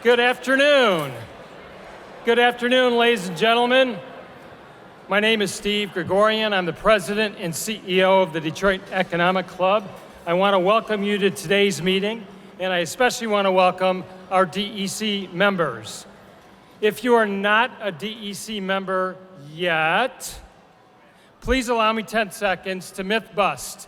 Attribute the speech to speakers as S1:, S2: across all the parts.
S1: Good afternoon. Good afternoon, ladies and gentlemen. My name is Steve Gregorian. I'm the president and CEO of the Detroit Economic Club. I want to welcome you to today's meeting, and I especially want to welcome our DEC members. If you are not a DEC member yet, please allow me 10 seconds to myth bust.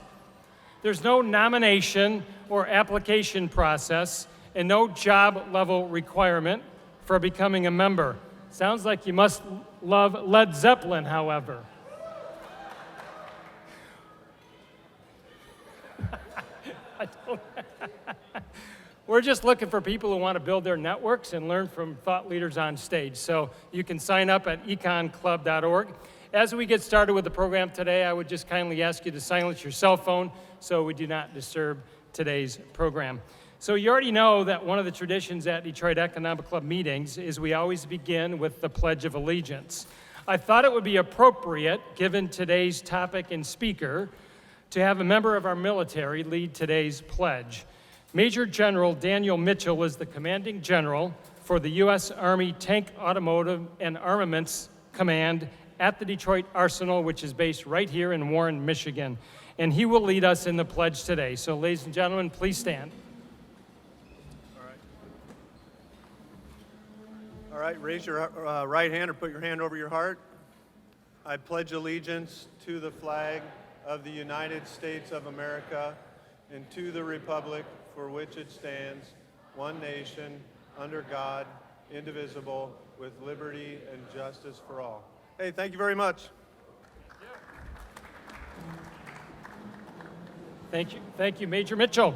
S1: There's no nomination or application process and no job level requirement for becoming a member. Sounds like you must love Led Zeppelin, however. We're just looking for people who want to build their networks and learn from thought leaders on stage. So you can sign up at econclub.org. As we get started with the program today, I would just kindly ask you to silence your cell phone so we do not disturb today's program. So you already know that one of the traditions at Detroit Economic Club meetings is we always begin with the Pledge of Allegiance. I thought it would be appropriate, given today's topic and speaker, to have a member of our military lead today's pledge. Major General Daniel Mitchell is the commanding general for the U.S. Army Tank Automotive and Armaments Command at the Detroit Arsenal, which is based right here in Warren, Michigan. And he will lead us in the pledge today. So, ladies and gentlemen, please stand.
S2: All right, raise your right hand or put your hand over your heart. I pledge allegiance to the flag of the United States of America and to the republic for which it stands, one nation, under God, indivisible, with liberty and justice for all. Hey, thank you very much.
S1: Thank you, Major Mitchell.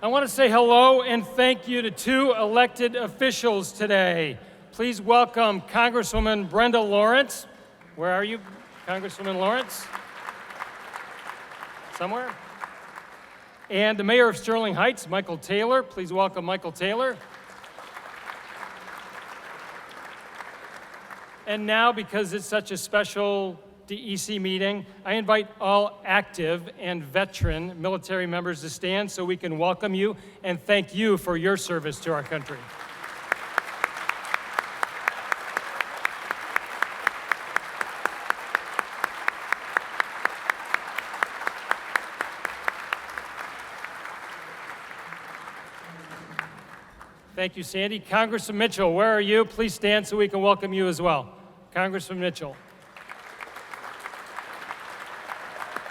S1: I want to say hello and thank you to two elected officials today. Please welcome Congresswoman Brenda Lawrence. Where are you, Congresswoman Lawrence? Somewhere? And the Mayor of Sterling Heights, Michael Taylor. Please welcome Michael Taylor. And now, because it's such a special DEC meeting, I invite all active and veteran military members to stand so we can welcome you and thank you for your service to our country. Thank you, Sandy. Congressman Mitchell, where are you? Please stand so we can welcome you as well. Congressman Mitchell.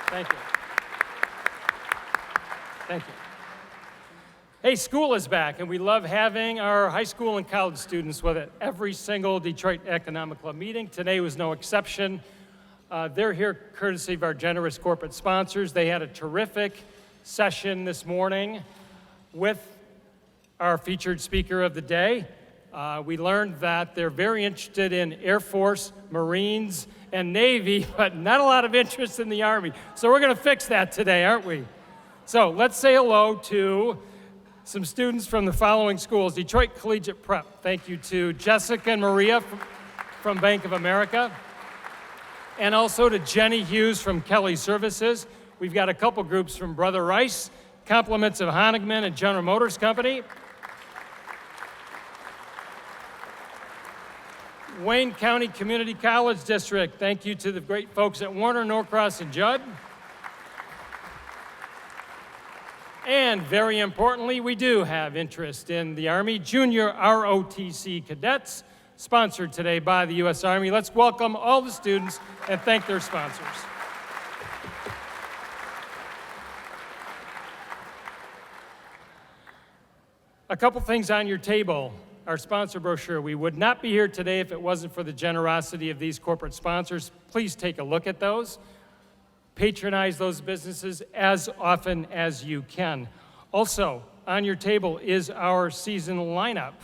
S1: Thank you. Thank you. Hey, school is back, and we love having our high school and college students with it. Every single Detroit Economic Club meeting. Today was no exception. They're here courtesy of our generous corporate sponsors. They had a terrific session this morning with our featured speaker of the day. We learned that they're very interested in Air Force, Marines, and Navy, but not a lot of interest in the Army. So we're going to fix that today, aren't we? So let's say hello to some students from the following schools. Detroit Collegiate Prep. Thank you to Jessica and Maria from Bank of America. And also to Jenny Hughes from Kelly Services. We've got a couple groups from Brother Rice, compliments of Honigman and General Motors Company. Wayne County Community College District, thank you to the great folks at Warner, Norcross, and Judd. And very importantly, we do have interest in the Army Junior ROTC Cadets, sponsored today by the U.S. Army. Let's welcome all the students and thank their sponsors. A couple things on your table. Our sponsor brochure. We would not be here today if it wasn't for the generosity of these corporate sponsors. Please take a look at those. Patronize those businesses as often as you can. Also, on your table is our season lineup.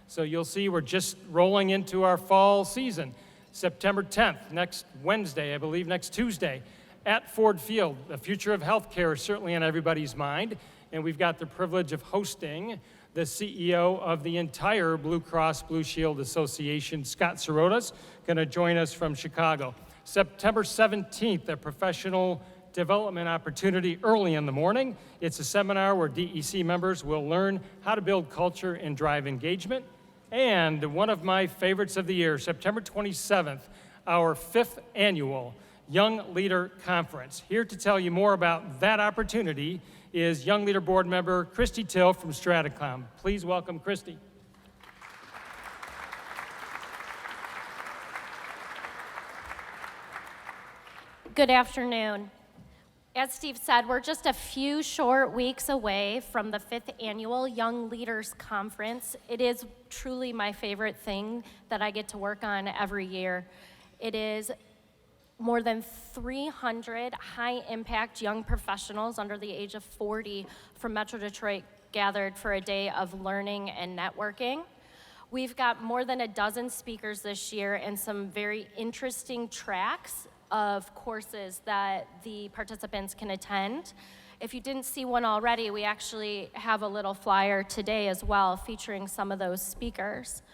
S1: So you'll see we're just rolling into our fall season. September 10th, next Wednesday, I believe next Tuesday, at Ford Field. The future of healthcare is certainly on everybody's mind, and we've got the privilege of hosting the CEO of the entire Blue Cross Blue Shield Association, Scott Sirotas, going to join us from Chicago. September 17th, a professional development opportunity early in the morning. It's a seminar where DEC members will learn how to build culture and drive engagement. And one of my favorites of the year, September 27th, our 5th annual Young Leader Conference. Here to tell you more about that opportunity is Young Leader Board member Christy Till from Stratacom. Please welcome Christy.
S3: Good afternoon. As Steve said, we're just a few short weeks away from the 5th annual Young Leaders Conference. It is truly my favorite thing that I get to work on every year. It is more than 300 high-impact young professionals under the age of 40 from Metro Detroit gathered for a day of learning and networking. We've got more than a dozen speakers this year and some very interesting tracks of courses that the participants can attend. If you didn't see one already, we actually have a little flyer today as well featuring some of those speakers.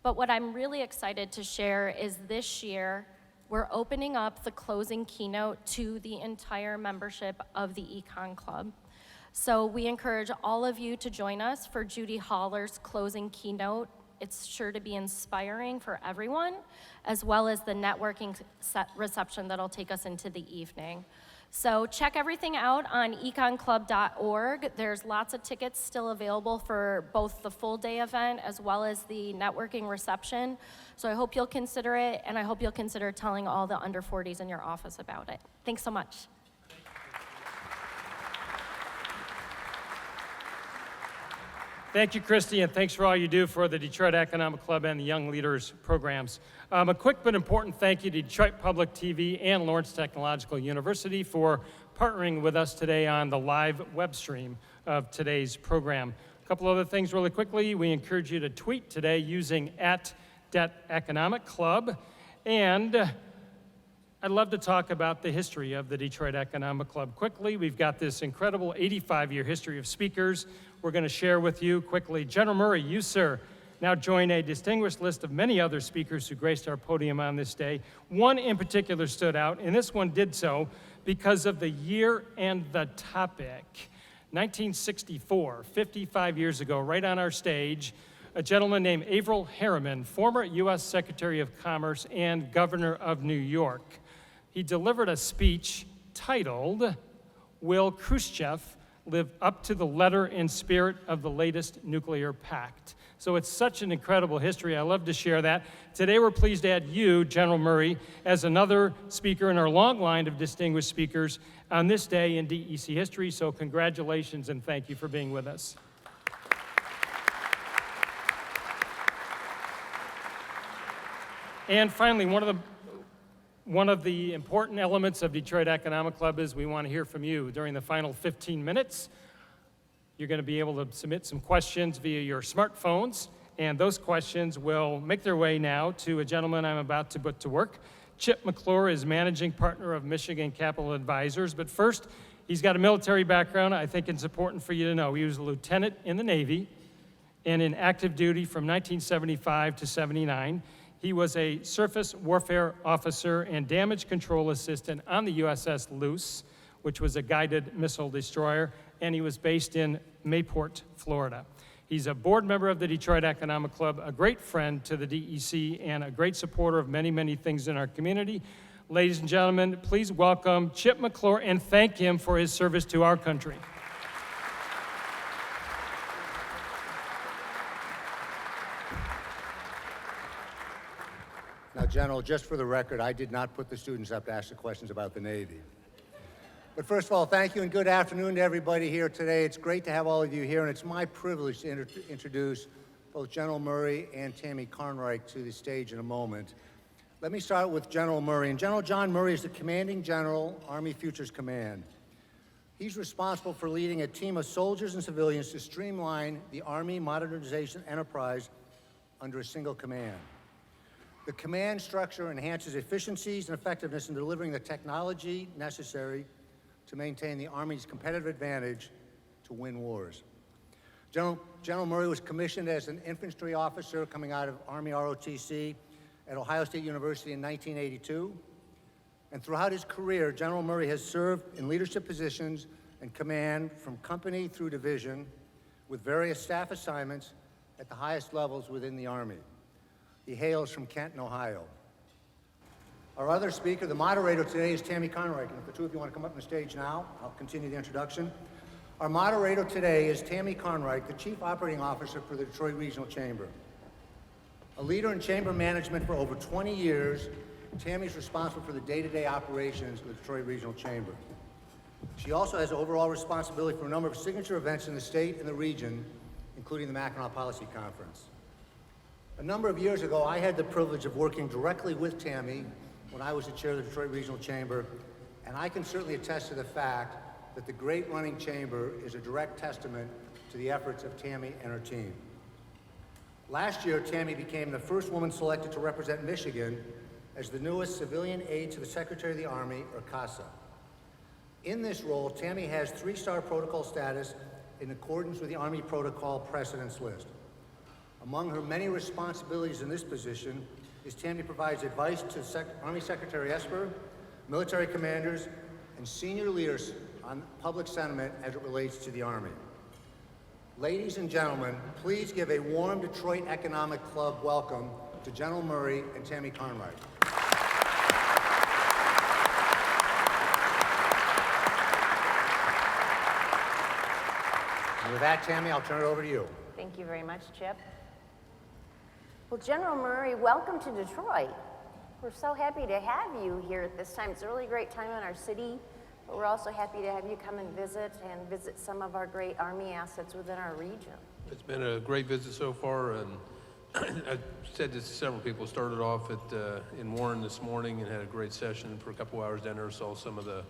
S3: But what I'm really excited to share is this year, we're opening up the closing keynote to the entire membership of the Econ Club. So we encourage all of you to join us for Judy Haller's closing keynote. It's sure to be inspiring for everyone, as well as the networking reception that'll take us into the evening. So check everything out on econclub.org. There's lots of tickets still available for both the full day event as well as the networking reception. So I hope you'll consider it, and I hope you'll consider telling all the under 40s in your office about it. Thanks so much.
S1: Thank you, Christy, and thanks for all you do for the Detroit Economic Club and the Young Leaders programs. A quick but important thank you to Detroit Public TV and Lawrence Technological University for partnering with us today on the live web stream of today's program. A couple other things really quickly. We encourage you to tweet today using @DebtEconomicClub. And I'd love to talk about the history of the Detroit Economic Club quickly. We've got this incredible 85-year history of speakers we're going to share with you quickly. General Murray, you, sir, now join a distinguished list of many other speakers who graced our podium on this day. One in particular stood out, and this one did so because of the year and the topic. 1964, 55 years ago, right on our stage, a gentleman named Averell Harriman, former U.S. Secretary of Commerce and Governor of New York. He delivered a speech titled, "Will Khrushchev Live Up to the Letter and Spirit of the Latest Nuclear Pact?" So it's such an incredible history. I love to share that. Today we're pleased to add you, General Murray, as another speaker in our long line of distinguished speakers on this day in DEC history. So congratulations and thank you for being with us. And finally, one of the important elements of Detroit Economic Club is we want to hear from you. During the final 15 minutes, you're going to be able to submit some questions via your smartphones, and those questions will make their way now to a gentleman I'm about to put to work. Chip McClure is managing partner of Michigan Capital Advisors, but first, he's got a military background. I think it's important for you to know. He was a lieutenant in the Navy and in active duty from 1975 to 79. He was a surface warfare officer and damage control assistant on the USS Luce, which was a guided missile destroyer, and he was based in Mayport, Florida. He's a board member of the Detroit Economic Club, a great friend to the DEC, and a great supporter of many, many things in our community. Ladies and gentlemen, please welcome Chip McClure and thank him for his service to our country.
S4: Now, General, just for the record, I did not put the students up to ask the questions about the Navy. But first of all, thank you and good afternoon to everybody here today. It's great to have all of you here, and it's my privilege to introduce both General Murray and Tammy Carnreich to the stage in a moment. Let me start with General Murray. And General John Murray is the Commanding General, Army Futures Command. He's responsible for leading a team of soldiers and civilians to streamline the Army modernization enterprise under a single command. The command structure enhances efficiencies and effectiveness in delivering the technology necessary to maintain the Army's competitive advantage to win wars. General Murray was commissioned as an infantry officer coming out of Army ROTC at Ohio State University in 1982. And throughout his career, General Murray has served in leadership positions and command from company through division with various staff assignments at the highest levels within the Army. He hails from Canton, Ohio. Our other speaker, the moderator today, is Tammy Conright. And if the two of you want to come up on the stage now, I'll continue the introduction. Our moderator today is Tammy Conright, the Chief Operating Officer for the Detroit Regional Chamber. A leader in chamber management for over 20 years, Tammy is responsible for the day-to-day operations of the Detroit Regional Chamber. She also has overall responsibility for a number of signature events in the state and the region, including the Mackinac Policy Conference. A number of years ago, I had the privilege of working directly with Tammy when I was the chair of the Detroit Regional Chamber, and I can certainly attest to the fact that the great running chamber is a direct testament to the efforts of Tammy and her team. Last year, Tammy became the first woman selected to represent Michigan as the newest civilian aide to the Secretary of the Army, or CASA. In this role, Tammy has 3-star protocol status in accordance with the Army Protocol Precedence List. Among her many responsibilities in this position is Tammy provides advice to Army Secretary Esper, military commanders, and senior leaders on public sentiment as it relates to the Army. Ladies and gentlemen, please give a warm Detroit Economic Club welcome to General Murray and Tammy Conright. And with that, Tammy, I'll turn it over to you.
S5: Thank you very much, Chip. Well, General Murray, welcome to Detroit. We're so happy to have you here at this time. It's a really great time in our city, but we're also happy to have you come and visit some of our great Army assets within our region.
S6: It's been a great visit so far, and I said this to several people. Started off in Warren this morning and had a great session for a couple hours down there. Saw some of the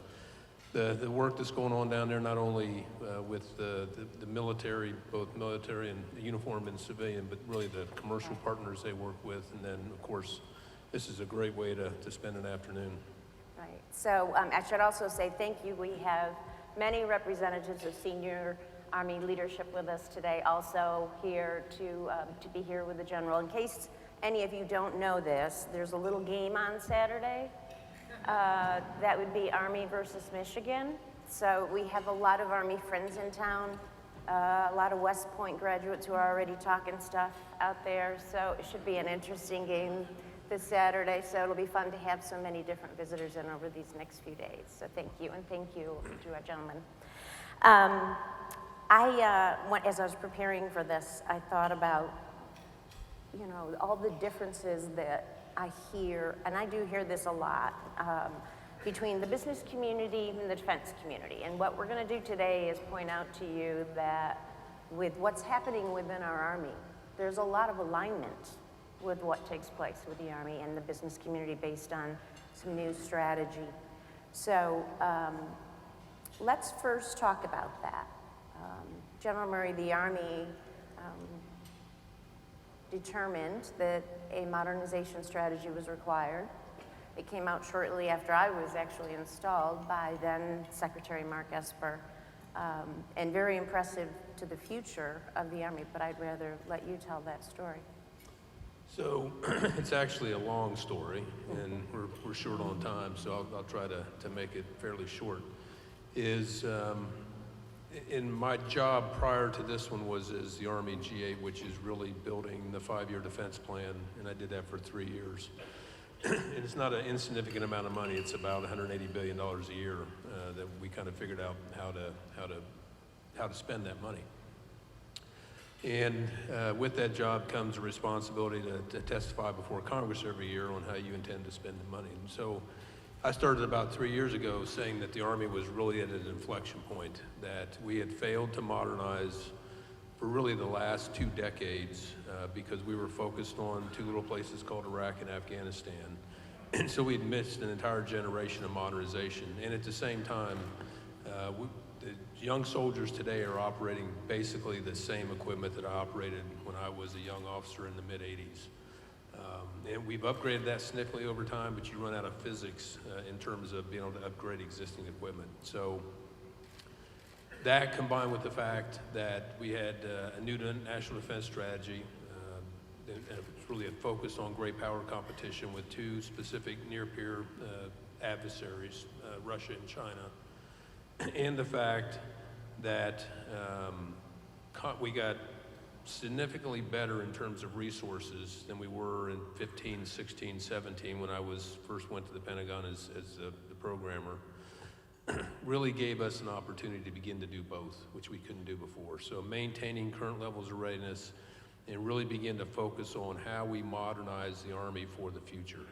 S6: work that's going on down there, not only with the military, both military and uniform and civilian, but really the commercial partners they work with. And then, of course, this is a great way to spend an afternoon.
S5: Right. So I should also say thank you. We have many representatives of senior Army leadership with us today, also here to be here with the General. In case any of you don't know this, there's a little game on Saturday. That would be Army versus Michigan. So we have a lot of Army friends in town, a lot of West Point graduates who are already talking stuff out there. So it should be an interesting game this Saturday. So it'll be fun to have so many different visitors in over these next few days. So thank you, and thank you to our gentlemen. As I was preparing for this, I thought about, you know, all the differences that I hear, and I do hear this a lot, between the business community and the defense community. And what we're going to do today is point out to you that with what's happening within our Army, there's a lot of alignment with what takes place with the Army and the business community based on some new strategy. So let's first talk about that. General Murray, the Army determined that a modernization strategy was required. It came out shortly after I was actually installed by then Secretary Mark Esper, and very impressive to the future of the Army, but I'd rather let you tell that story.
S6: So it's actually a long story, and we're short on time, so I'll try to make it fairly short. In my job prior to this one was as the Army G8, which is really building the 5-year defense plan, and I did that for 3 years. And it's not an insignificant amount of money. It's about $180 billion a year that we kind of figured out how to spend that money. And with that job comes a responsibility to testify before Congress every year on how you intend to spend the money. And so I started about 3 years ago saying that the Army was really at an inflection point, that we had failed to modernize for really the last 2 decades because we were focused on 2 little places called Iraq and Afghanistan. And so we'd missed an entire generation of modernization. And at the same time, the young soldiers today are operating basically the same equipment that I operated when I was a young officer in the mid-'80s. And we've upgraded that significantly over time, but you run out of physics in terms of being able to upgrade existing equipment. So that combined with the fact that we had a new national defense strategy, and it was really a focus on great power competition with 2 specific near-peer adversaries, Russia and China, and the fact that we got significantly better in terms of resources than we were in 15, 16, 17 when I first went to the Pentagon as the programmer. Really gave us an opportunity to begin to do both, which we couldn't do before. So maintaining current levels of readiness and really begin to focus on how we modernize the Army for the future.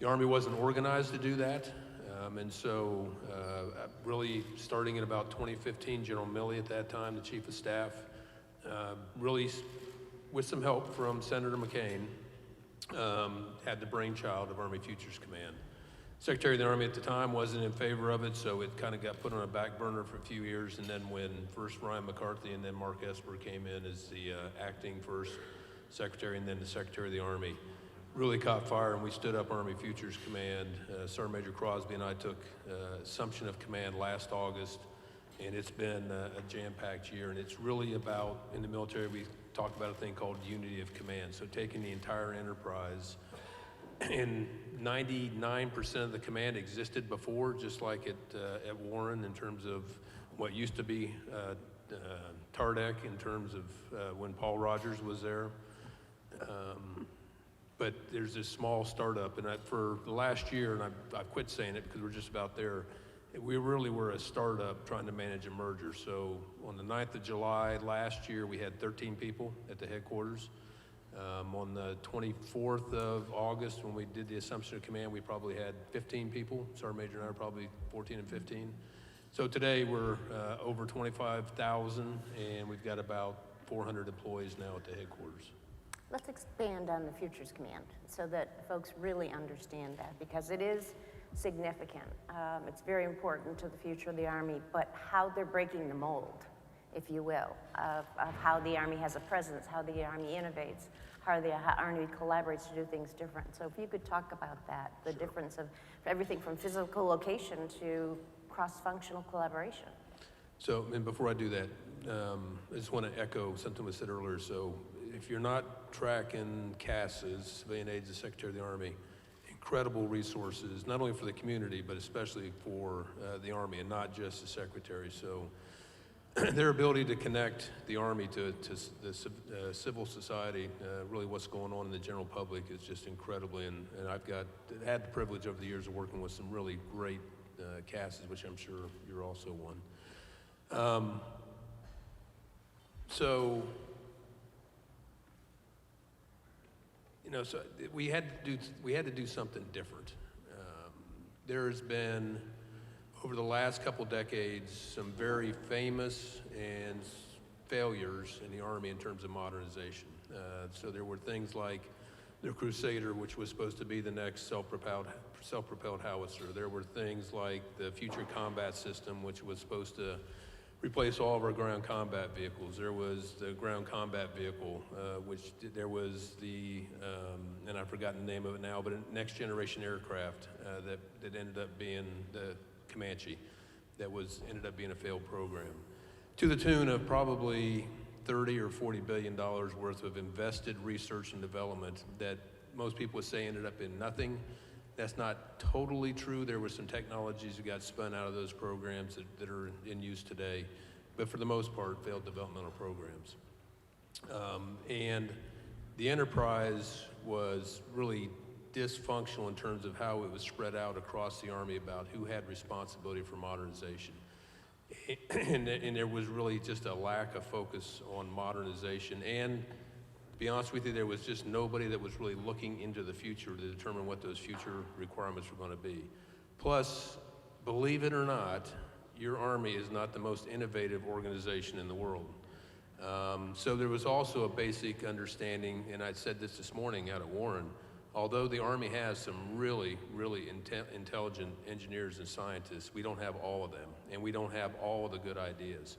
S6: The Army wasn't organized to do that, and so really starting in about 2015, General Milley at that time, the Chief of Staff, really with some help from Senator McCain, had the brainchild of Army Futures Command. Secretary of the Army at the time wasn't in favor of it, so it kind of got put on a back burner for a few years, and then when first Ryan McCarthy and then Mark Esper came in as the acting first secretary and then the Secretary of the Army, really caught fire, and we stood up Army Futures Command. Sergeant Major Crosby and I took assumption of command last August, and it's been a jam-packed year, and it's really about, in the military, we talk about a thing called unity of command, so taking the entire enterprise, and 99% of the command existed before, just like at Warren in terms of what used to be TARDEC in terms of when Paul Rogers was there. But there's this small startup, and for the last year, and I've quit saying it because we're just about there, we really were a startup trying to manage a merger. So on the 9th of July last year, we had 13 people at the headquarters. On the 24th of August, when we did the assumption of command, we probably had 15 people. Sergeant Major and I are probably 14 and 15. So today we're over 25,000, and we've got about 400 employees now at the headquarters.
S5: Let's expand on the Futures Command so that folks really understand that, because it is significant. It's very important to the future of the Army, but how they're breaking the mold, if you will, of how the Army has a presence, how the Army innovates, how the Army collaborates to do things different. So if you could talk about that, the difference of everything from physical location to cross-functional collaboration.
S6: So, and before I do that, I just want to echo something was said earlier. So if you're not tracking CASs, Civilian Aids to Secretary of the Army, incredible resources, not only for the community, but especially for the Army, and not just the Secretary. So their ability to connect the Army to the civil society, really what's going on in the general public, is just incredibly, and I've had the privilege over the years of working with some really great CASs, which I'm sure you're also one. So we had to do something different. There's been, over the last couple decades, some very famous and failures in the Army in terms of modernization. So there were things like the Crusader, which was supposed to be the next self-propelled howitzer. There were things like the Future Combat System, which was supposed to replace all of our ground combat vehicles. There was the ground combat vehicle, there was the, and I've forgotten the name of it now, but a next generation aircraft that ended up being the Comanche, that ended up being a failed program, to the tune of probably $30 or $40 billion worth of invested research and development that most people would say ended up in nothing. That's not totally true. There were some technologies that got spun out of those programs that are in use today, but for the most part, failed developmental programs. And the enterprise was really dysfunctional in terms of how it was spread out across the Army about who had responsibility for modernization. And there was really just a lack of focus on modernization, and to be honest with you, there was just nobody that was really looking into the future to determine what those future requirements were going to be. Plus, believe it or not, your Army is not the most innovative organization in the world. So there was also a basic understanding, and I said this morning out at Warren, although the Army has some really, really intelligent engineers and scientists, we don't have all of them, and we don't have all of the good ideas.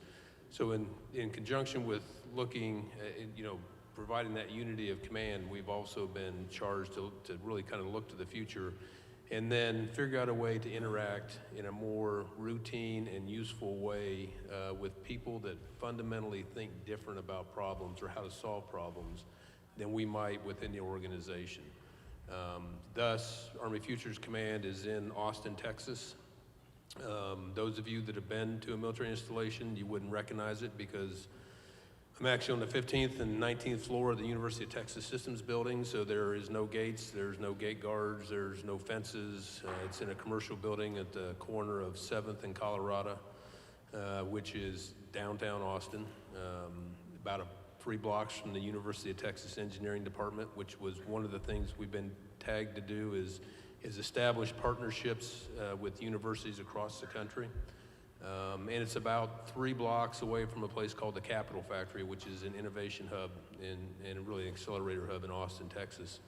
S6: So in conjunction with looking, providing that unity of command, we've also been charged to really kind of look to the future and then figure out a way to interact in a more routine and useful way with people that fundamentally think different about problems or how to solve problems than we might within the organization. Thus, Army Futures Command is in Austin, Texas. Those of you that have been to a military installation, you wouldn't recognize it because I'm actually on the 15th and 19th floor of the University of Texas Systems building, so there is no gates, there's no gate guards, there's no fences. It's in a commercial building at the corner of 7th and Colorado, which is downtown Austin, about 3 blocks from the University of Texas Engineering Department, which was one of the things we've been tagged to do is establish partnerships with universities across the country. And it's about 3 blocks away from a place called the Capital Factory, which is an innovation hub and really an accelerator hub in Austin, Texas.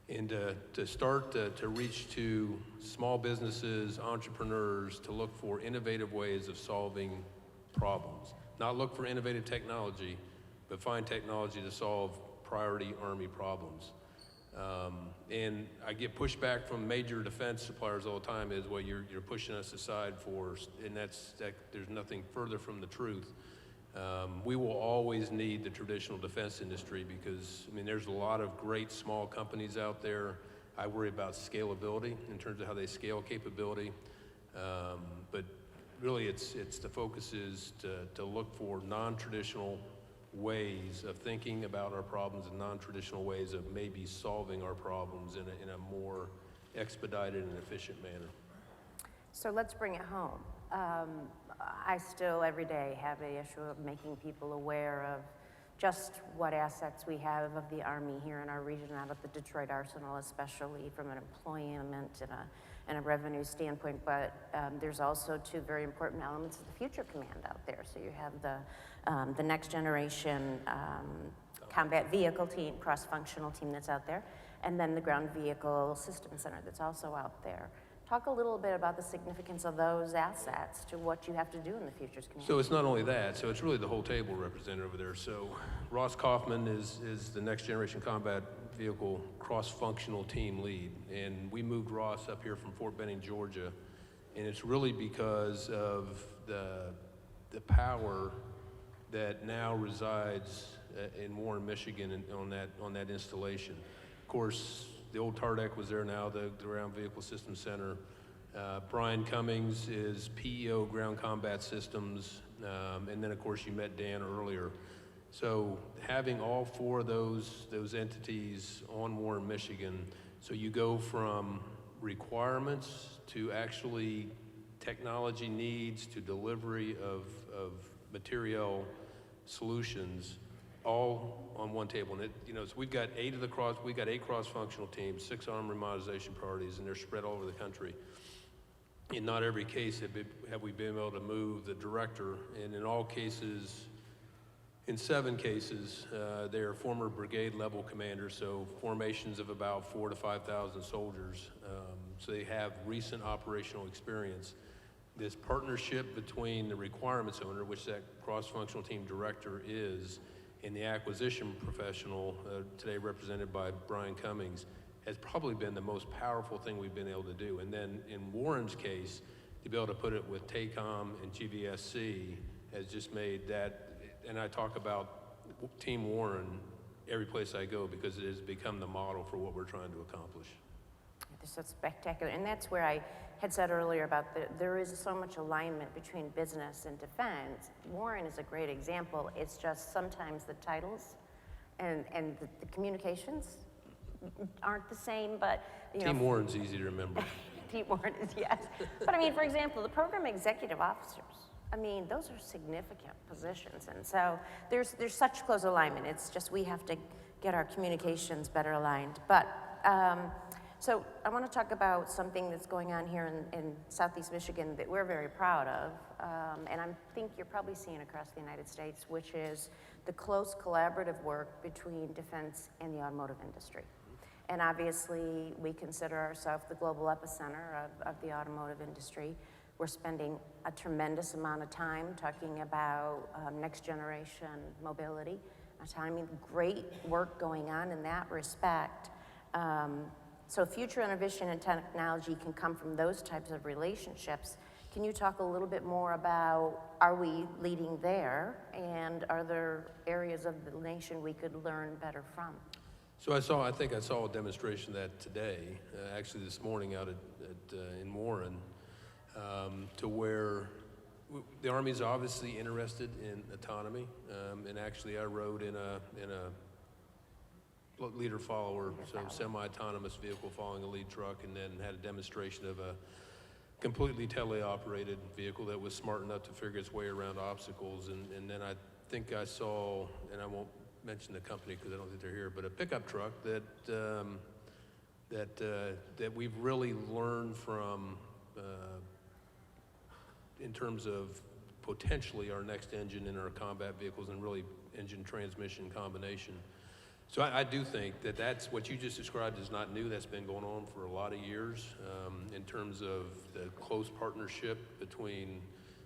S6: And to start to reach to small businesses, entrepreneurs, to look for innovative ways of solving problems. Not look for innovative technology, but find technology to solve priority Army problems. And I get pushback from major defense suppliers all the time is, well, you're pushing us aside for, and there's nothing further from the truth. We will always need the traditional defense industry because, I mean, there's a lot of great small companies out there. I worry about scalability in terms of how they scale capability. But really it's the focus is to look for non-traditional ways of thinking about our problems and non-traditional ways of maybe solving our problems in a more expedited and efficient manner.
S5: So let's bring it home. I still every day have the issue of making people aware of just what assets we have of the Army here in our region, out of the Detroit Arsenal, especially from an employment and a revenue standpoint. But there's also 2 very important elements of the Future Command out there. So you have the next generation combat vehicle team, cross-functional team that's out there, and then the Ground Vehicle Systems Center that's also out there. Talk a little bit about the significance of those assets to what you have to do in the Futures Command.
S6: So it's not only that, so it's really the whole table represented over there. So Ross Kaufman is the next generation combat vehicle cross-functional team lead. And we moved Ross up here from Fort Benning, Georgia. And it's really because of the power that now resides in Warren, Michigan on that installation. Of course, the old TARDEC was there now, the Ground Vehicle Systems Center. Brian Cummings is PEO Ground Combat Systems, and then of course you met Dan earlier. So having all 4 of those entities on Warren, Michigan, so you go from requirements to actually technology needs to delivery of material solutions, all on one table. And so we've got 8 cross-functional teams, 6 armed modernization priorities, and they're spread all over the country. In not every case have we been able to move the director, and in all cases, in 7 cases, they are former brigade level commanders, so formations of about 4,000 to 5,000 soldiers. So they have recent operational experience. This partnership between the requirements owner, which that cross-functional team director is, and the acquisition professional, today represented by Brian Cummings, has probably been the most powerful thing we've been able to do. And then in Warren's case, to be able to put it with TACOM and GVSC has just made that, and I talk about Team Warren every place I go because it has become the model for what we're trying to accomplish.
S5: This is spectacular, and that's where I had said earlier about there is so much alignment between business and defense. Warren is a great example. It's just sometimes the titles and the communications aren't the same, but
S6: Team Warren's easy to remember.
S5: Team Warren is, yes. But I mean, for example, the program executive officers, I mean, those are significant positions, and so there's such close alignment. It's just we have to get our communications better aligned. But so I want to talk about something that's going on here in Southeast Michigan that we're very proud of, and I think you're probably seeing across the United States, which is the close collaborative work between defense and the automotive industry. And obviously, we consider ourselves the global epicenter of the automotive industry. We're spending a tremendous amount of time talking about next generation mobility. I mean, great work going on in that respect. So future innovation and technology can come from those types of relationships. Can you talk a little bit more about, are we leading there, and are there areas of the nation we could learn better from?
S6: So I think I saw a demonstration of that today, actually this morning out in Warren, to where the Army's obviously interested in autonomy, and actually I rode in a leader follower, so semi-autonomous vehicle following a lead truck, and then had a demonstration of a completely teleoperated vehicle that was smart enough to figure its way around obstacles. And then I think I saw, and I won't mention the company because I don't think they're here, but a pickup truck that we've really learned from in terms of potentially our next engine in our combat vehicles, and really engine transmission combination. So I do think that that's what you just described is not new. That's been going on for a lot of years in terms of the close partnership between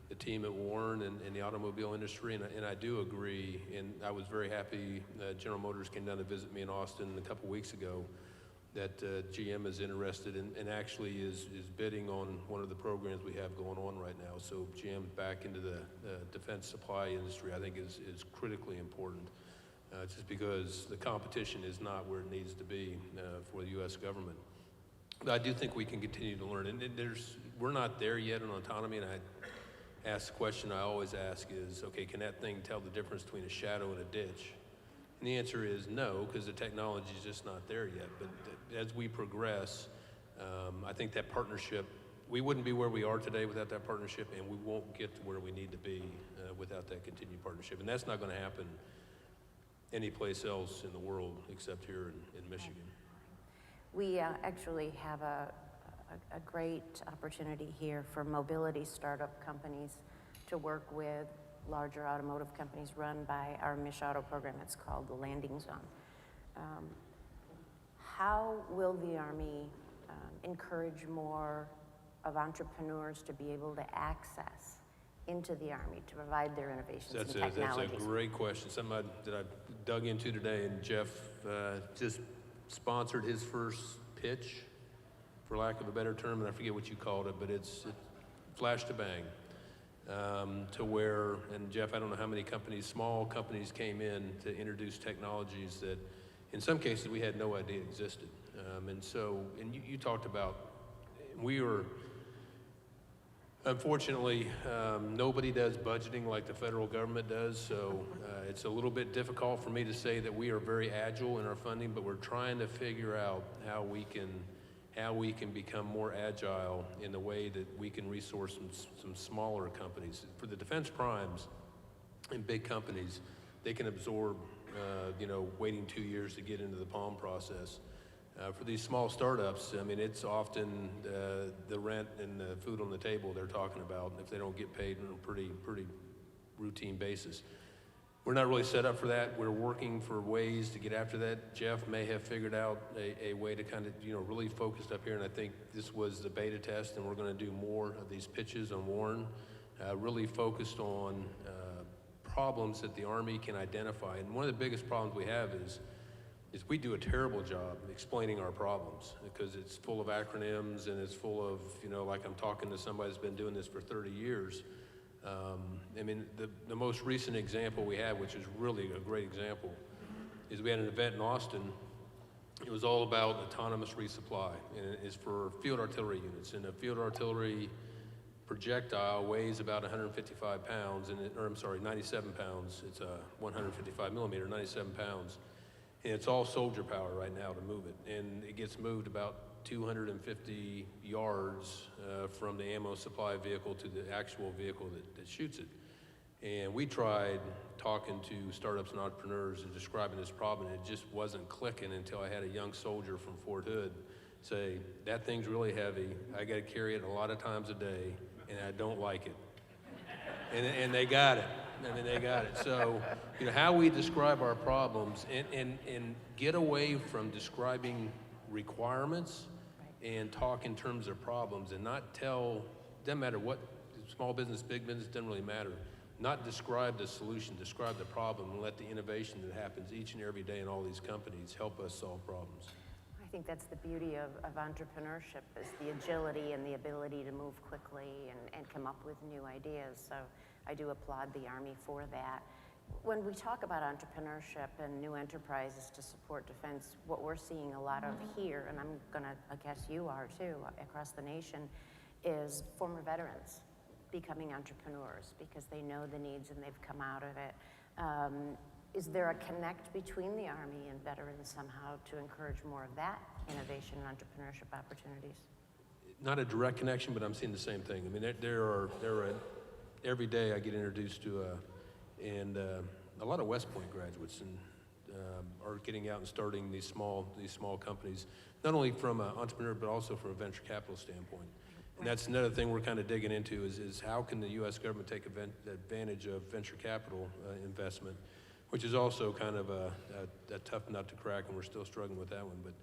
S6: the team at Warren and the automobile industry. And I do agree, and I was very happy that General Motors came down to visit me in Austin a couple weeks ago, that GM is interested in, and actually is bidding on one of the programs we have going on right now. So GM back into the defense supply industry, I think is critically important. Just because the competition is not where it needs to be for the U.S. government. But I do think we can continue to learn. And we're not there yet on autonomy, and I ask the question I always ask is, okay, can that thing tell the difference between a shadow and a ditch? And the answer is no, because the technology is just not there yet. But as we progress, I think that partnership, we wouldn't be where we are today without that partnership, and we won't get to where we need to be without that continued partnership. And that's not going to happen any place else in the world except here in Michigan.
S5: We actually have a great opportunity here for mobility startup companies to work with larger automotive companies run by our Mish Auto program. It's called the Landing Zone. How will the Army encourage more of entrepreneurs to be able to access into the Army to provide their innovations and technologies?
S6: That's a great question. Something that I dug into today, and Jeff just sponsored his first pitch, for lack of a better term, and I forget what you called it, but it's flash to bang. To where, and Jeff, I don't know how many companies, small companies came in to introduce technologies that in some cases we had no idea existed. And you talked about, we were, unfortunately, nobody does budgeting like the federal government does, so it's a little bit difficult for me to say that we are very agile in our funding, but we're trying to figure out how we can become more agile in the way that we can resource some smaller companies. For the defense primes and big companies, they can absorb, waiting 2 years to get into the PALM process. For these small startups, I mean, it's often the rent and the food on the table they're talking about if they don't get paid on a pretty routine basis. We're not really set up for that. We're working for ways to get after that. Jeff may have figured out a way to kind of, really focused up here, and I think this was the beta test, and we're going to do more of these pitches on Warren, really focused on problems that the Army can identify. And one of the biggest problems we have is we do a terrible job explaining our problems because it's full of acronyms and it's full of, like I'm talking to somebody that's been doing this for 30 years. I mean, the most recent example we had, which is really a great example, is we had an event in Austin. It was all about autonomous resupply, and it is for field artillery units. And a field artillery projectile weighs about 155 pounds, 97 pounds. It's a 155 millimeter, 97 pounds. And it's all soldier power right now to move it. And it gets moved about 250 yards from the ammo supply vehicle to the actual vehicle that shoots it. And we tried talking to startups and entrepreneurs and describing this problem, and it just wasn't clicking until I had a young soldier from Fort Hood say, that thing's really heavy, I gotta carry it a lot of times a day, and I don't like it. And they got it. I mean, they got it. So, how we describe our problems and get away from describing requirements and talk in terms of problems and not doesn't matter what, small business, big business, doesn't really matter. Not describe the solution, describe the problem, and let the innovation that happens each and every day in all these companies help us solve problems.
S5: I think that's the beauty of entrepreneurship, is the agility and the ability to move quickly and come up with new ideas. So I do applaud the Army for that. When we talk about entrepreneurship and new enterprises to support defense, what we're seeing a lot of here, and I'm gonna, I guess you are too, across the nation, is former veterans becoming entrepreneurs because they know the needs and they've come out of it. Is there a connect between the Army and veterans somehow to encourage more of that innovation and entrepreneurship opportunities?
S6: Not a direct connection, but I'm seeing the same thing. I mean, every day I get introduced to a lot of West Point graduates are getting out and starting these small companies, not only from an entrepreneur but also from a venture capital standpoint. And that's another thing we're kind of digging into is how can the U.S. government take advantage of venture capital investment, which is also kind of a tough nut to crack, and we're still struggling with that one. But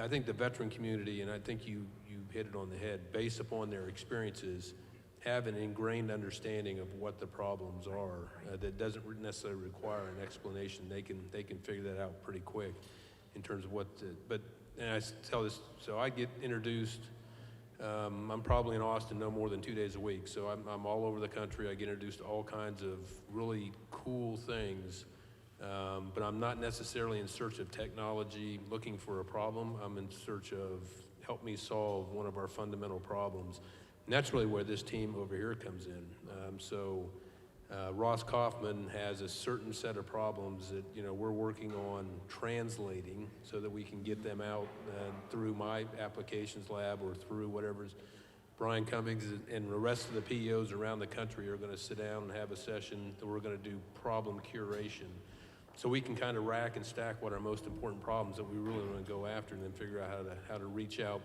S6: I think the veteran community, and I think you hit it on the head, based upon their experiences, have an ingrained understanding of what the problems are that doesn't necessarily require an explanation. They can figure that out pretty quick in terms of and I tell this, so I get introduced, I'm probably in Austin no more than 2 days a week, so I'm all over the country. I get introduced to all kinds of really cool things, but I'm not necessarily in search of technology looking for a problem. I'm in search of help me solve one of our fundamental problems. And that's really where this team over here comes in. Ross Kaufman has a certain set of problems that we're working on translating so that we can get them out through my applications lab or through whatever's. Brian Cummings and the rest of the PEOs around the country are going to sit down and have a session that we're going to do problem curation. So we can kind of rack and stack what are most important problems that we really want to go after and then figure out how to reach out.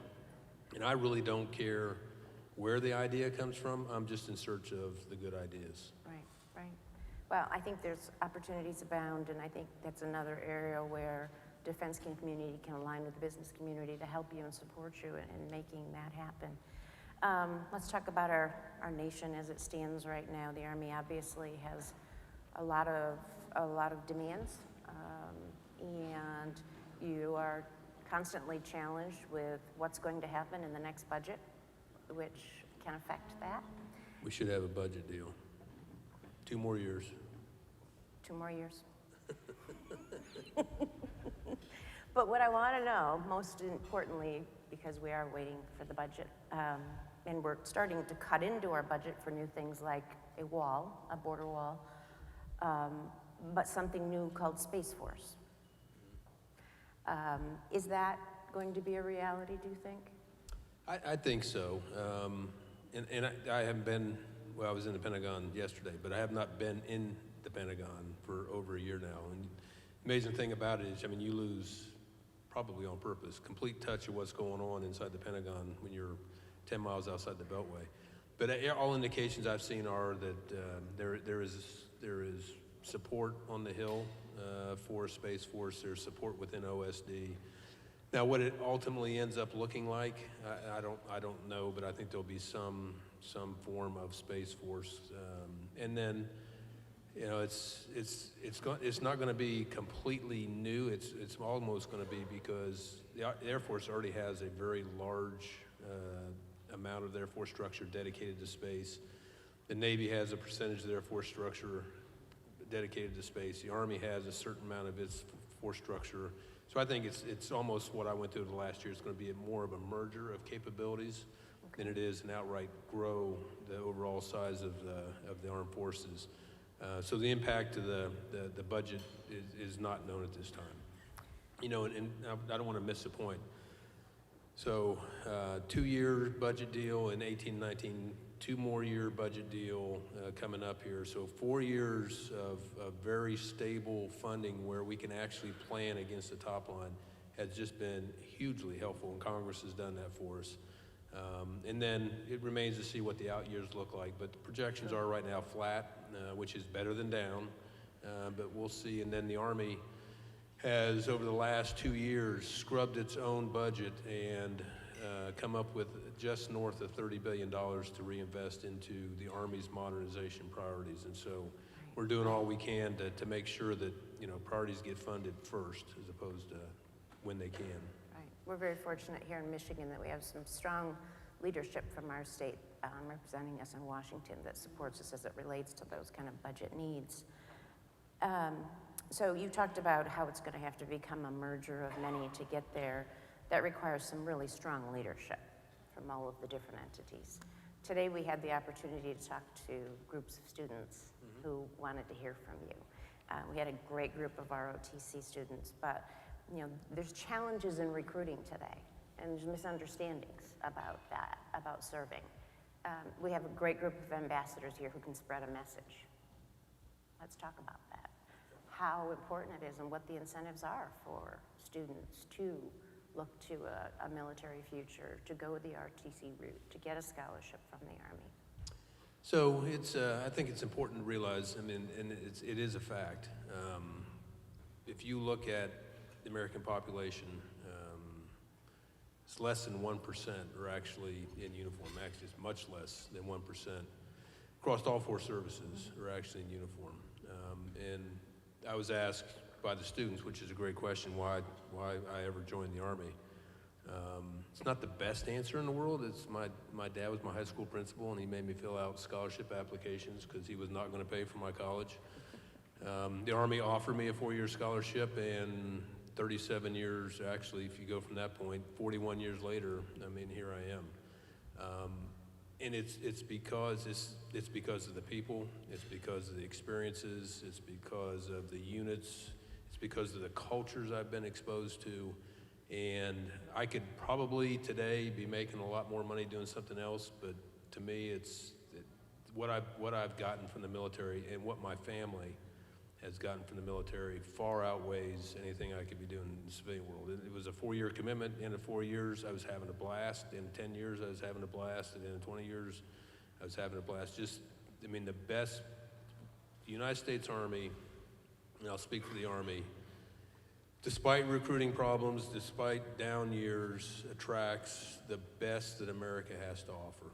S6: And I really don't care where the idea comes from. I'm just in search of the good ideas.
S5: Right. Well, I think there's opportunities abound, and I think that's another area where defense community can align with the business community to help you and support you in making that happen. Let's talk about our nation as it stands right now. The Army obviously has a lot of demands, and you are constantly challenged with what's going to happen in the next budget, which can affect that.
S6: We should have a budget deal. 2 more years.
S5: 2 more years. But what I want to know, most importantly, because we are waiting for the budget, and we're starting to cut into our budget for new things like a wall, a border wall, but something new called Space Force. Is that going to be a reality, do you think?
S6: I think so. And I haven't been, well, I was in the Pentagon yesterday, but I have not been in the Pentagon for over a year now. And the amazing thing about it is, I mean, you lose, probably on purpose, complete touch of what's going on inside the Pentagon when you're 10 miles outside the Beltway. But all indications I've seen are that there is support on the Hill for Space Force. There's support within OSD. Now, what it ultimately ends up looking like, I don't know, but I think there'll be some form of Space Force, and then, it's not going to be completely new. It's almost going to be, because the Air Force already has a very large amount of their force structure dedicated to space. The Navy has a percentage of their force structure dedicated to space. The Army has a certain amount of its force structure. So I think it's almost what I went through the last year. It's going to be more of a merger of capabilities than it is an outright grow the overall size of the armed forces. So the impact to the budget is not known at this time. And I don't want to miss the point. So 2-year budget deal in 18-19, 2 more year budget deal coming up here. So 4 years of very stable funding where we can actually plan against the top line has just been hugely helpful, and Congress has done that for us. And then it remains to see what the out years look like, but the projections are right now flat, which is better than down, but we'll see. And then the Army has, over the last 2 years, scrubbed its own budget and come up with just north of $30 billion to reinvest into the Army's modernization priorities. And so we're doing all we can to make sure that, priorities get funded first as opposed to when they can.
S5: Right. We're very fortunate here in Michigan that we have some strong leadership from our state representing us in Washington that supports us as it relates to those kind of budget needs. So you talked about how it's going to have to become a merger of many to get there. That requires some really strong leadership from all of the different entities. Today we had the opportunity to talk to groups of students who wanted to hear from you. We had a great group of ROTC students, but you know, there's challenges in recruiting today, and there's misunderstandings about that, about serving. We have a great group of ambassadors here who can spread a message. Let's talk about that. How important it is and what the incentives are for students to look to a military future, to go the RTC route, to get a scholarship from the Army.
S6: So I think it's important to realize, I mean, and it is a fact. If you look at the American population, it's less than 1% are actually in uniform. Actually, it's much less than 1%. Across all 4 services are actually in uniform. And I was asked by the students, which is a great question, why I ever joined the Army. It's not the best answer in the world. It's my dad was my high school principal, and he made me fill out scholarship applications because he was not going to pay for my college. The Army offered me a 4-year scholarship, and 37 years, actually, if you go from that point, 41 years later, I mean, here I am. And it's because of the people, it's because of the experiences, it's because of the units, it's because of the cultures I've been exposed to. And I could probably today be making a lot more money doing something else, but to me, what I've gotten from the military and what my family has gotten from the military far outweighs anything I could be doing in the civilian world. It was a 4-year commitment. In the 4 years, I was having a blast. In 10 years, I was having a blast. And in 20 years, I was having a blast. Just, I mean, the United States Army, and I'll speak for the Army, despite recruiting problems, despite down years, attracts the best that America has to offer.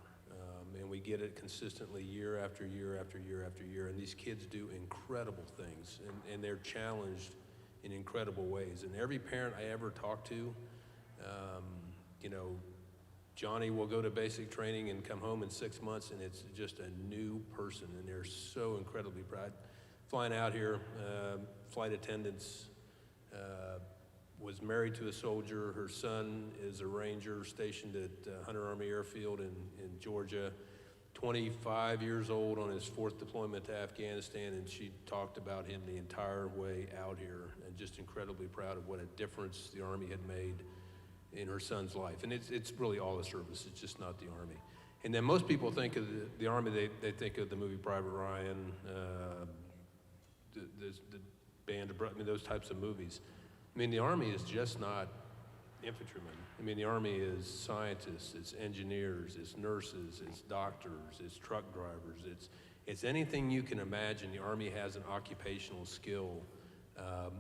S6: And we get it consistently year after year after year after year. And these kids do incredible things, and they're challenged in incredible ways. And every parent I ever talk to, you know, Johnny will go to basic training and come home in 6 months, and it's just a new person, and they're so incredibly proud. Flying out here, flight attendants, was married to a soldier. Her son is a ranger stationed at Hunter Army Airfield in Georgia, 25 years old on his 4th deployment to Afghanistan, and she talked about him the entire way out here, and just incredibly proud of what a difference the Army had made in her son's life. And it's really all the service, it's just not the Army. And then most people think of the Army, they think of the movie Private Ryan, the Band of Brothers, I mean, those types of movies. I mean, the Army is just not infantrymen. I mean, the Army is scientists, it's engineers, it's nurses, it's doctors, it's truck drivers, it's anything you can imagine. The Army has an occupational skill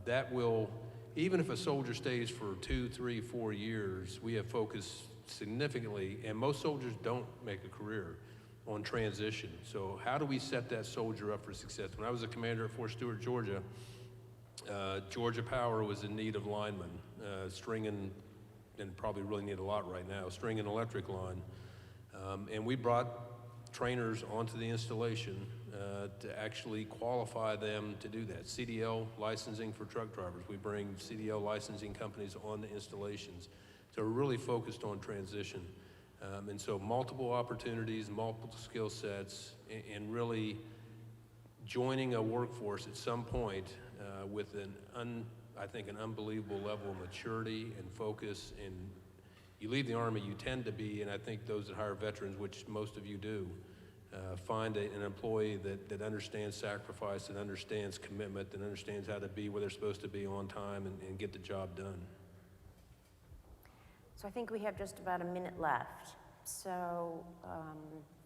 S6: that will, even if a soldier stays for 2, 3, 4 years, we have focused significantly, and most soldiers don't make a career, on transition. So how do we set that soldier up for success? When I was a commander at Fort Stewart, Georgia, Georgia Power was in need of linemen, stringing, and probably really need a lot right now, stringing electric line. And we brought trainers onto the installation to actually qualify them to do that. CDL licensing for truck drivers. We bring CDL licensing companies on the installations. So we're really focused on transition. And so multiple opportunities, multiple skill sets, and really joining a workforce at some point with I think an unbelievable level of maturity and focus. And you leave the Army, you tend to be, and I think those that hire veterans, which most of you do, find an employee that understands sacrifice, that understands commitment, that understands how to be where they're supposed to be on time and get the job done.
S5: So I think we have just about a minute left. So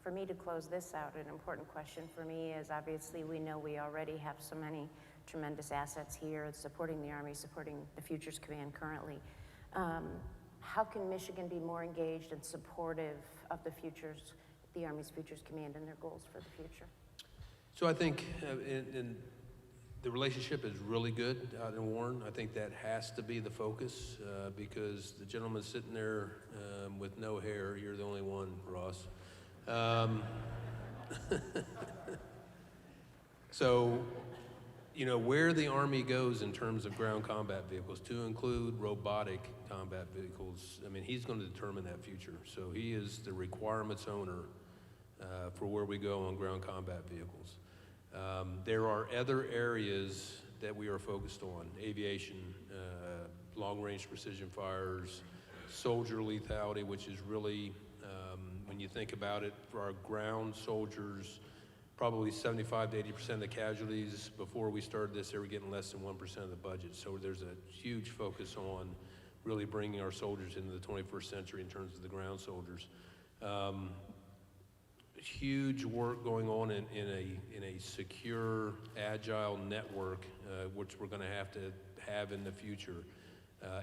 S5: for me to close this out, an important question for me is, obviously we know we already have so many tremendous assets here supporting the Army, supporting the Futures Command currently. How can Michigan be more engaged and supportive of the Army's Futures Command and their goals for the future?
S6: So I think the relationship is really good out in Warren. I think that has to be the focus because the gentleman sitting there with no hair, you're the only one, Ross. So, you know, where the Army goes in terms of ground combat vehicles, to include robotic combat vehicles, I mean, he's going to determine that future. So he is the requirements owner for where we go on ground combat vehicles. There are other areas that we are focused on: aviation, long-range precision fires, soldier lethality, which is really, when you think about it, for our ground soldiers, probably 75 to 80% of the casualties before we started this, they were getting less than 1% of the budget. So there's a huge focus on really bringing our soldiers into the 21st century in terms of the ground soldiers. Huge work going on in a secure, agile network, which we're going to have in the future.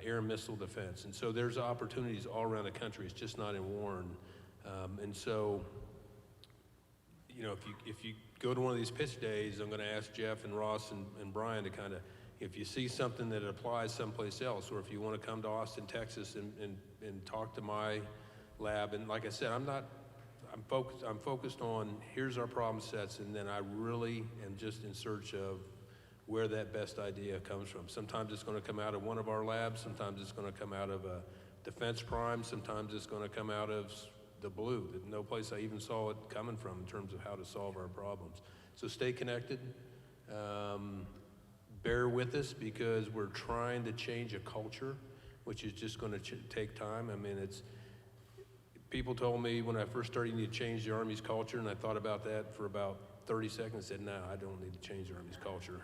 S6: Air and missile defense. And so there's opportunities all around the country. It's just not in Warren. And so, you know, if you go to one of these pitch days, I'm going to ask Jeff and Ross and Brian to kind of, if you see something that applies someplace else, or if you want to come to Austin, Texas and talk to my lab. And like I said, I'm focused on here's our problem sets, and then I really am just in search of where that best idea comes from. Sometimes it's going to come out of one of our labs, sometimes it's going to come out of a defense prime, sometimes it's going to come out of the blue, that no place I even saw it coming from in terms of how to solve our problems. So stay connected, bear with us, because we're trying to change a culture, which is just going to take time. I mean, people told me when I first started, you need to change the Army's culture, and I thought about that for about 30 seconds, said, no, I don't need to change the Army's culture.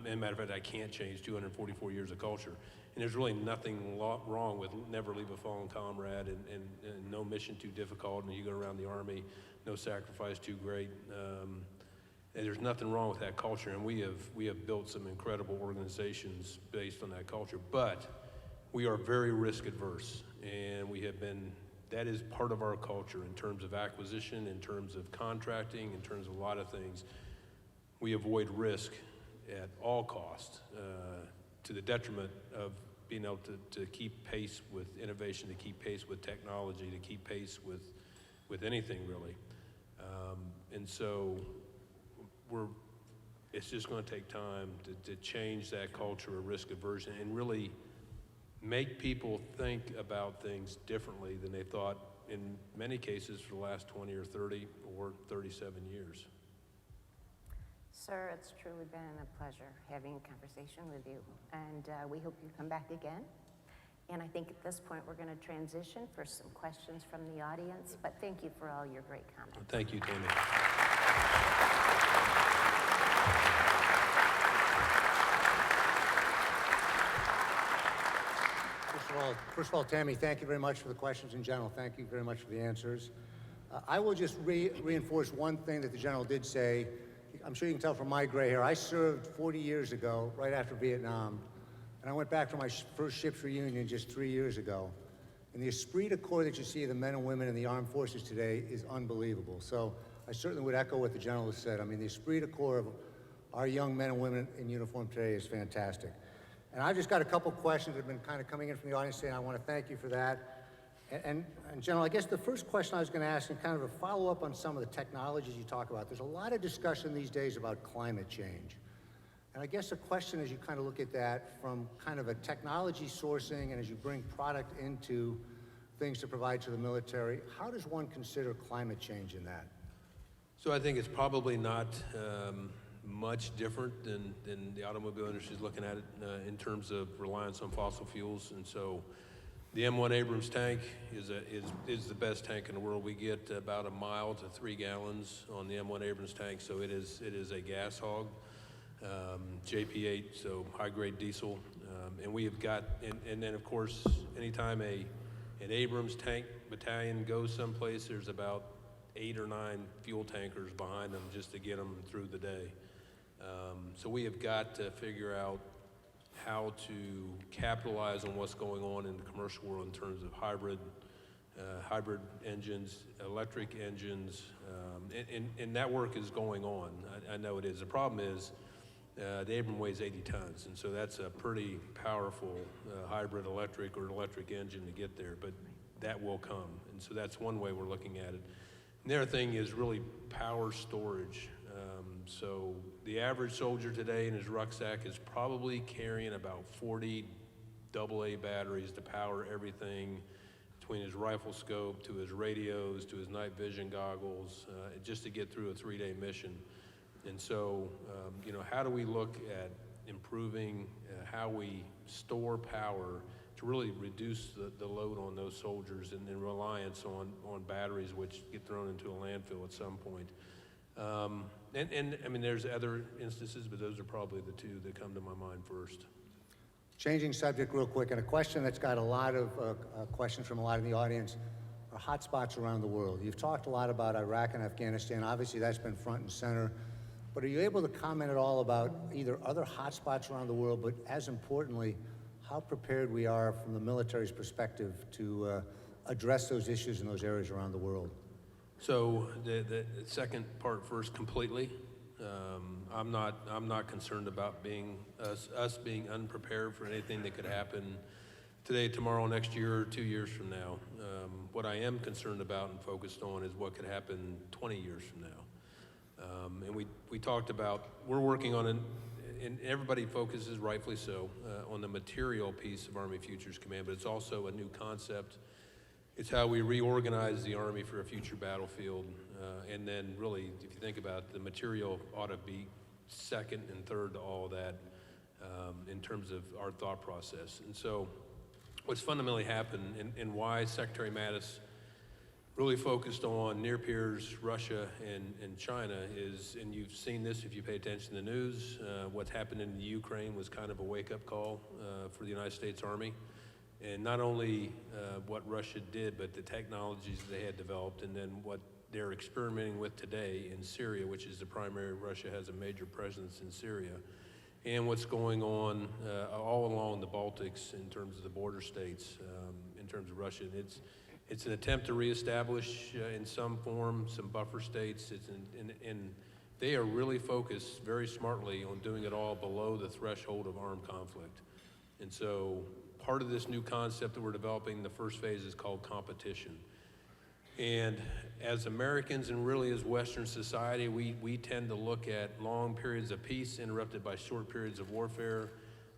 S6: And matter of fact, I can't change 244 years of culture. And there's really nothing wrong with never leave a fallen comrade and no mission too difficult, and you go around the Army, no sacrifice too great. And there's nothing wrong with that culture, and we have built some incredible organizations based on that culture. But we are very risk adverse, and that is part of our culture in terms of acquisition, in terms of contracting, in terms of a lot of things. We avoid risk at all costs, to the detriment of being able to keep pace with innovation, to keep pace with technology, to keep pace with anything really. And so it's just going to take time to change that culture of risk aversion and really make people think about things differently than they thought in many cases for the last 20 or 30 or 37 years.
S5: Sir, it's truly been a pleasure having a conversation with you, and we hope you come back again. And I think at this point we're going to transition for some questions from the audience, but thank you for all your great comments.
S6: Thank you, Tammy.
S4: First of all, Tammy, thank you very much for the questions in general. Thank you very much for the answers. I will just reinforce one thing that the General did say. I'm sure you can tell from my gray hair. I served 40 years ago, right after Vietnam, and I went back for my first ship's reunion just 3 years ago. And the esprit de corps that you see of the men and women in the armed forces today is unbelievable. So I certainly would echo what the General has said. I mean, the esprit de corps of our young men and women in uniform today is fantastic. And I've just got a couple questions that have been kind of coming in from the audience today, and I want to thank you for that. And General, I guess the first question I was going to ask, and kind of a follow-up on some of the technologies you talk about, there's a lot of discussion these days about climate change. And I guess the question as you kind of look at that from kind of a technology sourcing and as you bring product into things to provide to the military, how does one consider climate change in that?
S6: So I think it's probably not much different than the automobile industry is looking at it in terms of reliance on fossil fuels. And so the M1 Abrams tank is the best tank in the world. We get about 1 mile to 3 gallons on the M1 Abrams tank, so it is a gas hog. JP8, so high-grade diesel. And we have got, and then of course, anytime an Abrams tank battalion goes someplace, there's about 8 or 9 fuel tankers behind them just to get them through the day. So we have got to figure out how to capitalize on what's going on in the commercial world in terms of hybrid engines, electric engines, and that work is going on. I know it is. The problem is the Abrams weighs 80 tons, and so that's a pretty powerful hybrid electric or electric engine to get there, but that will come. And so that's one way we're looking at it. And the other thing is really power storage. So the average soldier today in his rucksack is probably carrying about 40 AA batteries to power everything between his rifle scope to his radios to his night vision goggles, just to get through a 3-day mission. And so, how do we look at improving how we store power to really reduce the load on those soldiers and reliance on batteries which get thrown into a landfill at some point. And I mean, there's other instances, but those are probably the two that come to my mind first.
S4: Changing subject real quick, and a question that's got a lot of questions from a lot of the audience are hotspots around the world. You've talked a lot about Iraq and Afghanistan. Obviously, that's been front and center. But are you able to comment at all about either other hotspots around the world, but as importantly, how prepared we are from the military's perspective to address those issues in those areas around the world?
S6: So the second part first, completely. I'm not concerned about us being unprepared for anything that could happen today, tomorrow, next year, or 2 years from now. What I am concerned about and focused on is what could happen 20 years from now. And we talked about, we're working on and everybody focuses, rightfully so, on the material piece of Army Futures Command, but it's also a new concept. It's how we reorganize the Army for a future battlefield. And then really, if you think about it, the material ought to be second and third to all of that in terms of our thought process. And so what's fundamentally happened and why Secretary Mattis really focused on near peers, Russia and China is, and you've seen this if you pay attention to the news, what's happened in the Ukraine was kind of a wake-up call for the United States Army. And not only what Russia did, but the technologies they had developed, and then what they're experimenting with today in Syria, which is the primary. Russia has a major presence in Syria, and what's going on all along the Baltics in terms of the border states, in terms of Russia. It's an attempt to reestablish in some form some buffer states. And they are really focused very smartly on doing it all below the threshold of armed conflict. And so part of this new concept that we're developing, the first phase is called competition. And as Americans and really as Western society, we tend to look at long periods of peace interrupted by short periods of warfare.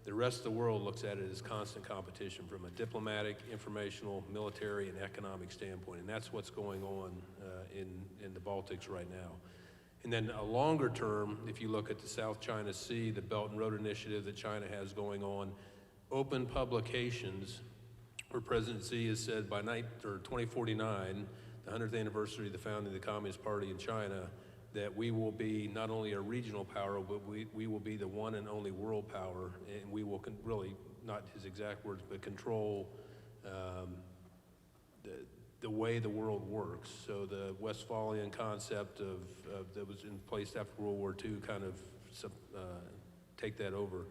S6: The rest of the world looks at it as constant competition from a diplomatic, informational, military, and economic standpoint. And that's what's going on in the Baltics right now. And then a longer term, if you look at the South China Sea, the Belt and Road Initiative that China has going on, open publications where President Xi has said by 2049, the 100th anniversary of the founding of the Communist Party in China, that we will be not only a regional power, but we will be the one and only world power, and we will really, not his exact words, but control the way the world works. So the Westphalian concept that was in place after World War II kind of take that over.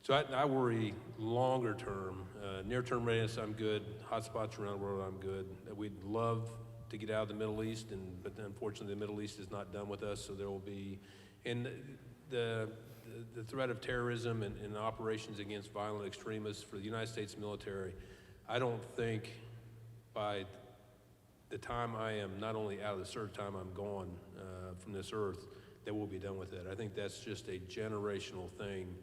S6: So I worry longer term. Near-term readiness, I'm good. Hotspots around the world, I'm good. We'd love to get out of the Middle East, but unfortunately the Middle East is not done with us, so there will be, and the threat of terrorism and operations against violent extremists for the United States military, I don't think by the time I am not only out of the service, time I'm gone from this earth, that we'll be done with it. I think that's just a generational thing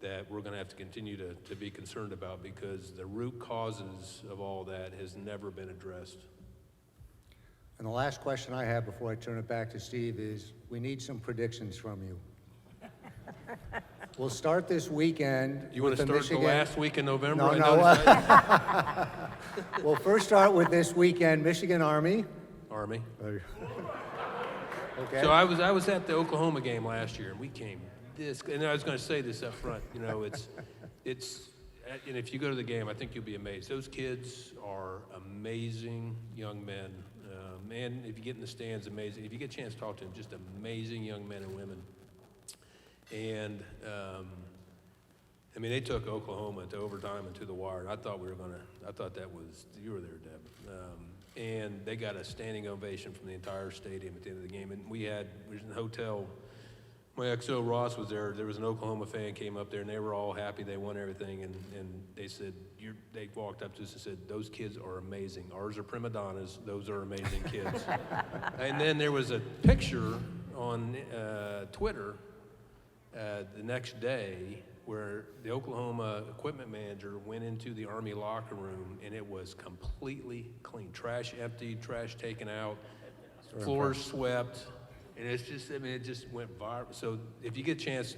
S6: that we're going to have to continue to be concerned about, because the root causes of all that has never been addressed.
S4: And the last question I have before I turn it back to Steve is, we need some predictions from you. We'll start this weekend.
S6: You want to start the last week in November?
S4: No. We'll first start with this weekend, Michigan Army.
S6: Army.
S4: Okay.
S6: So I was at the Oklahoma game last year, and we came this, and I was going to say this up front, it's, and if you go to the game, I think you'll be amazed. Those kids are amazing young men. And if you get in the stands, amazing. If you get a chance to talk to them, just amazing young men and women. And, I mean, they took Oklahoma to overtime and to the wire. And I thought you were there, Deb. And they got a standing ovation from the entire stadium at the end of the game. And we was in the hotel. My XO Ross was there. There was an Oklahoma fan came up there, and they were all happy. They won everything, and they said, they walked up to us and said, those kids are amazing. Ours are prima donnas. Those are amazing kids. And then there was a picture on Twitter the next day where the Oklahoma equipment manager went into the Army locker room and it was completely clean. Trash emptied, trash taken out, floors swept, and it's just, I mean, it just went viral. So if you get a chance,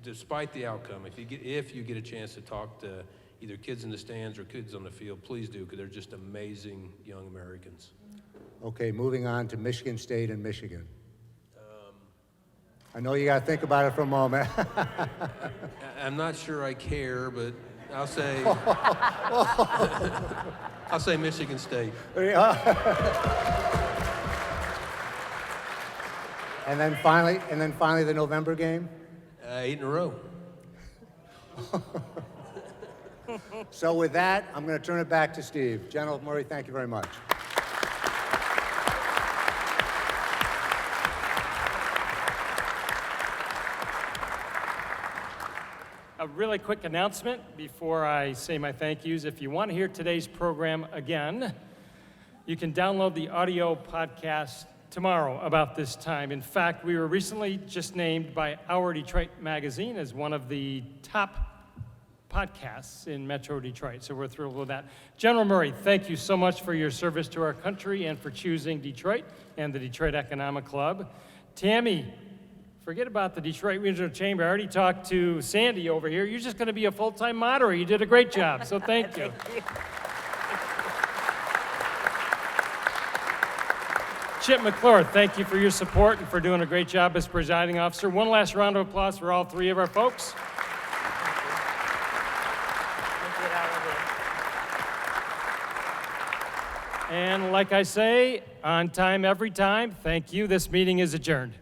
S6: despite the outcome, if you get a chance to talk to either kids in the stands or kids on the field, please do, because they're just amazing young Americans.
S4: Okay, moving on to Michigan State and Michigan. I know you got to think about it for a moment.
S6: I'm not sure I care, but I'll say, I'll say Michigan State.
S4: And then finally, the November game.
S6: 8 in a row.
S4: So with that, I'm going to turn it back to Steve. General Murray, thank you very much.
S1: A really quick announcement before I say my thank yous. If you want to hear today's program again, you can download the audio podcast tomorrow about this time. In fact, we were recently just named by Our Detroit magazine as one of the top podcasts in Metro Detroit, so we're thrilled with that. General Murray, thank you so much for your service to our country and for choosing Detroit and the Detroit Economic Club. Tammy, forget about the Detroit Regional Chamber. I already talked to Sandy over here. You're just going to be a full-time moderator. You did a great job, so thank you. Chip McClure, thank you for your support and for doing a great job as presiding officer. One last round of applause for all three of our folks. And like I say, on time, every time, thank you. This meeting is adjourned.